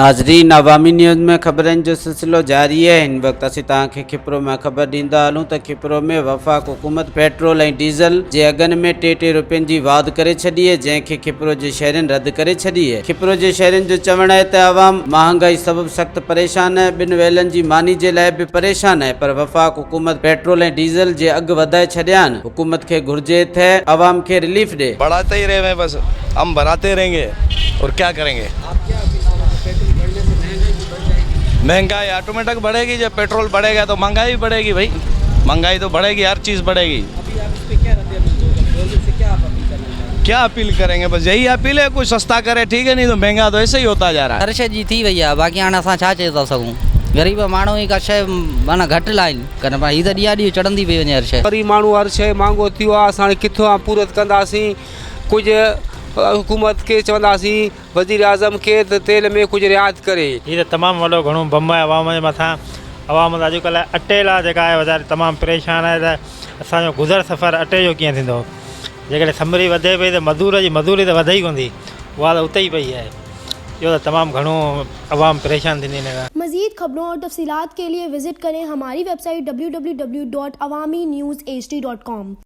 नाज़रीन, अवामी न्यूज़ में खबरन जो सिलसिलो जारी है। इन वक्त असीं तव्हांखे खिपरो में खबर ॾींदा हलूं त खिपरो में वफ़ाक हुकूमत पेट्रोल ऐं डीज़ल जे अघनि में टे रुपयनि जी वाध करे छॾी है, जंहिंखे खिपरो जे शहरनि रद्द करे छॾी है। खिपरो जे शहरनि जो चवणु आहे त अवाम महांगाई सबबि सख़्त परेशान है, ॿिनि वेलनि जी मानी जे लाइ बि परेशान है, पर वफ़ाक हुकूमत पेट्रोल ऐं डीज़ल जे अघ वधाए छॾिया आहिनि। हुकूमत खे घुर्जे त अवाम खे रिलीफ ॾे। बढ़ाते ही रहे, बस हम बढ़ाते रहेंगे और क्या करेंगे। महंगाई ऑटोमेटिक बढ़ेगी, जब पेट्रोल बढ़ेगा तो महंगाई भी बढ़ेगी भाई, महंगाई तो बढ़ेगी, हर चीज़ बढ़ेगी। क्या अपील करेंगे, बस यही अपील है, कुछ सस्ता करे ठीक है, नहीं तो महंगा तो ऐसे ही होता जा रहा है। हर शइ जी थी वई आहे, बाक़ी हाणे असां छा चई था सघूं। ग़रीब माण्हू ई का शइ माना घटि लाइन कनि पाण, हीअ त ॾींहं ॾींहं चढ़ंदी पई वञे हर शइ। गरीब माण्हू हर शइ महांगो थियो आहे, असां किथां पूरत कंदासीं। कुझु हुकूमत खे चवंदासीं, वज़ीर आज़म खे त तेल में कुझु रियायत करे। ये तमामु वॾो घणो बम आहे आवाम जे मथां। आवाम त अॼुकल्ह अटे लाइ जेका आहे वीचारी तमामु परेशान आहे त असांजो गुज़र सफ़र अटे जो कीअं थींदो। जेकॾहिं समरी वधे पई त मज़दूरी त वधे ई कोन्ह थी, उहा त उते ई पई आहे। इहो त तमामु घणो आवाम परेशान थींदी हिन खां। मज़ीद खबरों और तफसीलात के लिए विजिट करें हमारी वेबसाइट www.awamiNewsHD.com।